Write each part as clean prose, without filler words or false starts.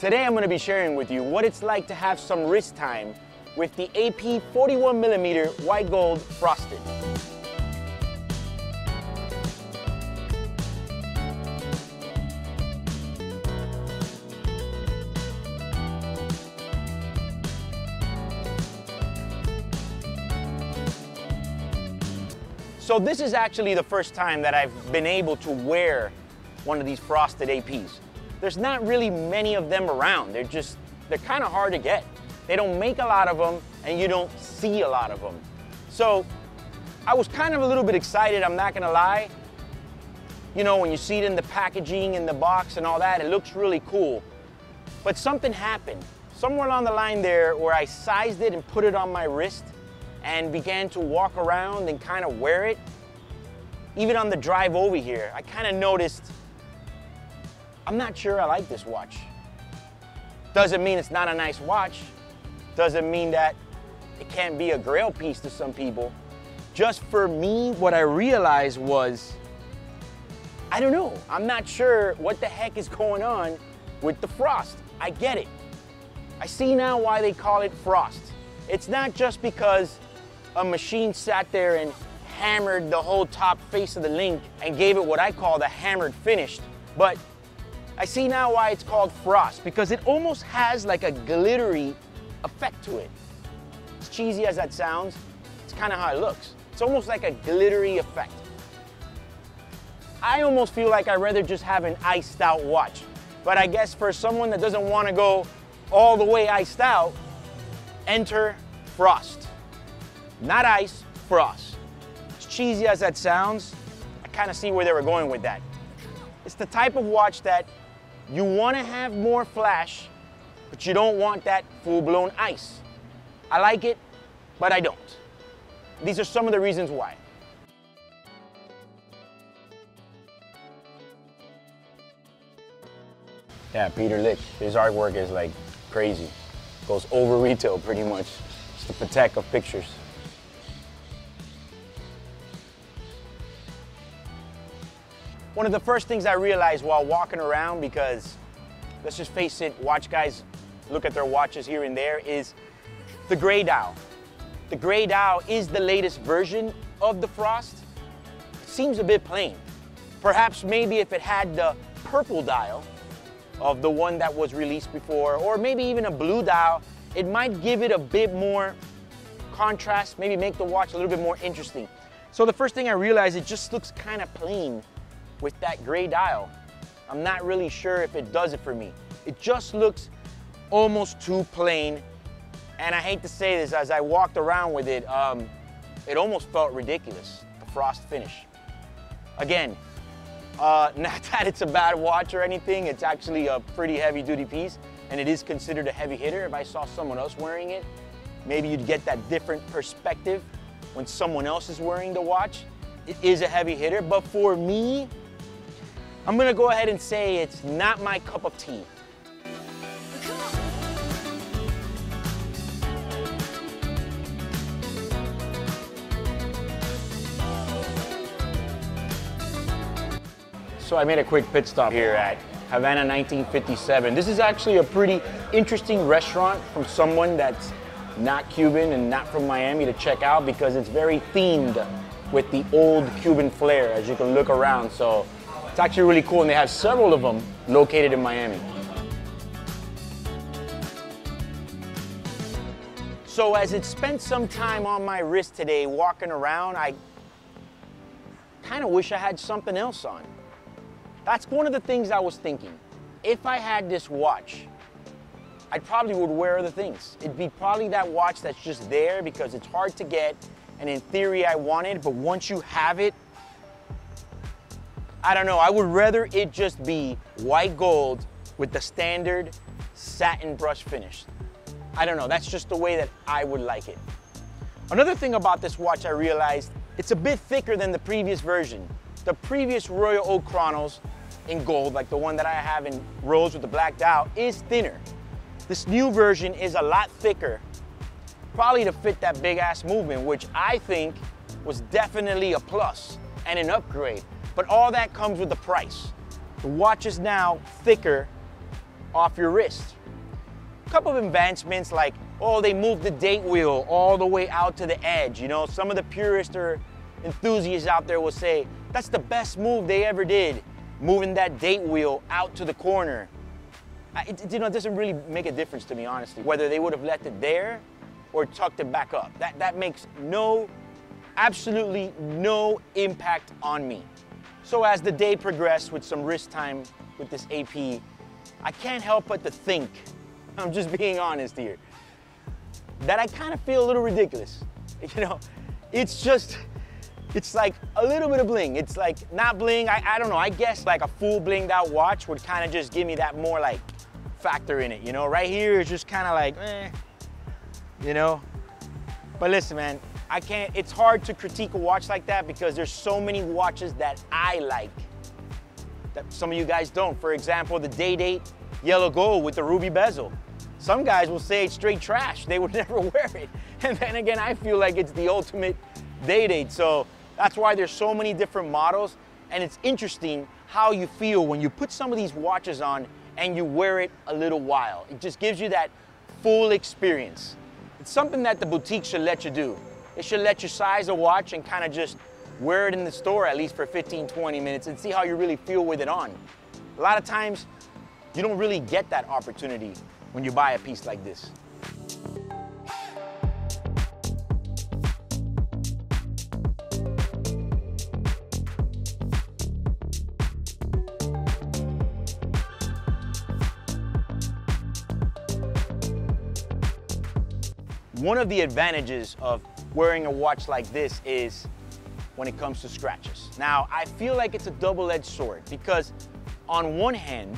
Today I'm going to be sharing with you what it's like to have some wrist time with the AP 41mm white gold frosted. So this is actually the first time that I've been able to wear one of these frosted APs. There's not really many of them around. They're kind of hard to get. They don't make a lot of them and you don't see a lot of them. So I was kind of a little bit excited, I'm not gonna lie. You know, when you see it in the packaging, in the box and all that, it looks really cool. But something happened. Somewhere along the line there where I sized it and put it on my wrist and began to walk around and kind of wear it. Even on the drive over here, I kind of noticed, I'm not sure I like this watch. Doesn't mean it's not a nice watch. Doesn't mean that it can't be a grail piece to some people. Just for me, what I realized was, I don't know. I'm not sure what the heck is going on with the frost. I get it. I see now why they call it frost. It's not just because a machine sat there and hammered the whole top face of the link and gave it what I call the hammered finished, but I see now why it's called frost, because it almost has like a glittery effect to it. As cheesy as that sounds, it's kind of how it looks. It's almost like a glittery effect. I almost feel like I'd rather just have an iced out watch. But I guess for someone that doesn't want to go all the way iced out, enter frost. Not ice, frost. As cheesy as that sounds, I kind of see where they were going with that. It's the type of watch that you want to have more flash, but you don't want that full-blown ice. I like it, but I don't. These are some of the reasons why. Yeah, Peter Lich, his artwork is like crazy. Goes over retail pretty much. It's the Patek of pictures. One of the first things I realized while walking around, because let's just face it, watch guys look at their watches here and there, is the gray dial. The gray dial is the latest version of the frost. It seems a bit plain. Perhaps maybe if it had the purple dial of the one that was released before, or maybe even a blue dial, it might give it a bit more contrast, maybe make the watch a little bit more interesting. So the first thing I realized, it just looks kind of plain with that gray dial. I'm not really sure if it does it for me. It just looks almost too plain. And I hate to say this, as I walked around with it, it almost felt ridiculous, the frost finish. Again, not that it's a bad watch or anything, it's actually a pretty heavy duty piece, and it is considered a heavy hitter. If I saw someone else wearing it, maybe you'd get that different perspective when someone else is wearing the watch. It is a heavy hitter, but for me, I'm gonna go ahead and say it's not my cup of tea. So I made a quick pit stop here at Havana 1957. This is actually a pretty interesting restaurant from someone that's not Cuban and not from Miami to check out, because it's very themed with the old Cuban flair as you can look around. So it's actually really cool, and they have several of them located in Miami. So as it spent some time on my wrist today walking around, I kind of wish I had something else on. That's one of the things I was thinking. If I had this watch, I probably would wear other things. It'd be probably that watch that's just there because it's hard to get, and in theory I want it, but once you have it, I don't know, I would rather it just be white gold with the standard satin brush finish. I don't know, that's just the way that I would like it. Another thing about this watch I realized, it's a bit thicker than the previous version. The previous Royal Oak Chronos in gold, like the one that I have in rose with the black dial, is thinner. This new version is a lot thicker, probably to fit that big ass movement, which I think was definitely a plus and an upgrade. But all that comes with the price. The watch is now thicker off your wrist. A couple of advancements like, oh, they moved the date wheel all the way out to the edge. You know, some of the purists or enthusiasts out there will say, that's the best move they ever did, moving that date wheel out to the corner. It doesn't really make a difference to me, honestly, whether they would have left it there or tucked it back up. That makes absolutely no impact on me. So as the day progressed with some wrist time with this AP, I can't help but to think, I'm just being honest here, that I kind of feel a little ridiculous. You know, it's like a little bit of bling. It's like not bling, I don't know, I guess like a full blinged out watch would kind of just give me that more like factor in it, you know? Right here is just kind of like, you know? But listen, man, it's hard to critique a watch like that because there's so many watches that I like that some of you guys don't. For example, the Day-Date yellow gold with the ruby bezel. Some guys will say it's straight trash. They would never wear it. And then again, I feel like it's the ultimate Day-Date. So that's why there's so many different models. And it's interesting how you feel when you put some of these watches on and you wear it a little while. It just gives you that full experience. It's something that the boutique should let you do. They should let you size a watch and kind of just wear it in the store at least for 15, 20 minutes and see how you really feel with it on. A lot of times, you don't really get that opportunity when you buy a piece like this. One of the advantages of wearing a watch like this is when it comes to scratches. Now, I feel like it's a double-edged sword because on one hand,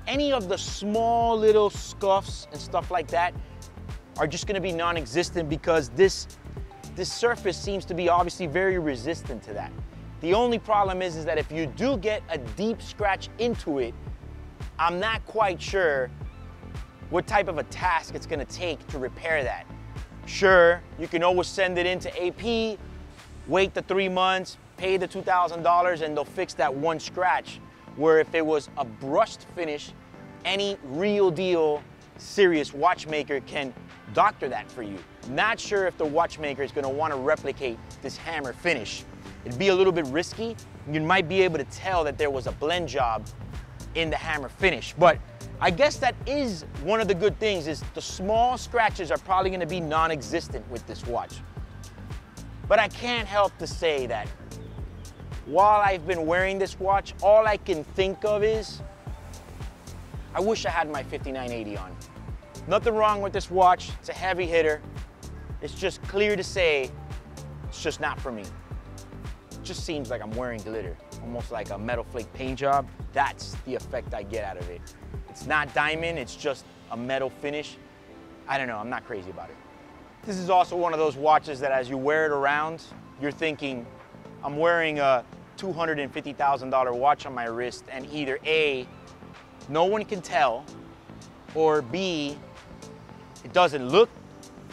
any of the small little scuffs and stuff like that are just gonna be non-existent because this surface seems to be obviously very resistant to that. The only problem is that if you do get a deep scratch into it, I'm not quite sure what type of a task it's gonna take to repair that. Sure, you can always send it into AP, wait the 3 months, pay the $2,000 and they'll fix that one scratch. Where if it was a brushed finish, any real deal, serious watchmaker can doctor that for you. Not sure if the watchmaker is gonna wanna replicate this hammer finish. It'd be a little bit risky. You might be able to tell that there was a blend job in the hammer finish, but I guess that is one of the good things is the small scratches are probably gonna be non-existent with this watch. But I can't help to say that while I've been wearing this watch, all I can think of is, I wish I had my 5980 on. Nothing wrong with this watch, it's a heavy hitter. It's just clear to say, it's just not for me. It just seems like I'm wearing glitter, almost like a metal flake paint job. That's the effect I get out of it. It's not diamond, it's just a metal finish. I don't know, I'm not crazy about it. This is also one of those watches that as you wear it around, you're thinking, I'm wearing a $250,000 watch on my wrist and either A, no one can tell, or B, it doesn't look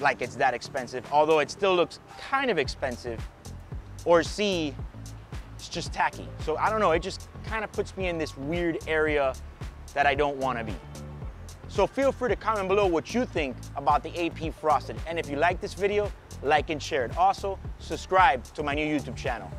like it's that expensive, although it still looks kind of expensive, or C, it's just tacky. So I don't know, it just kind of puts me in this weird area that I don't want to be. So feel free to comment below what you think about the AP Frosted. And if you like this video, like and share it. Also, subscribe to my new YouTube channel.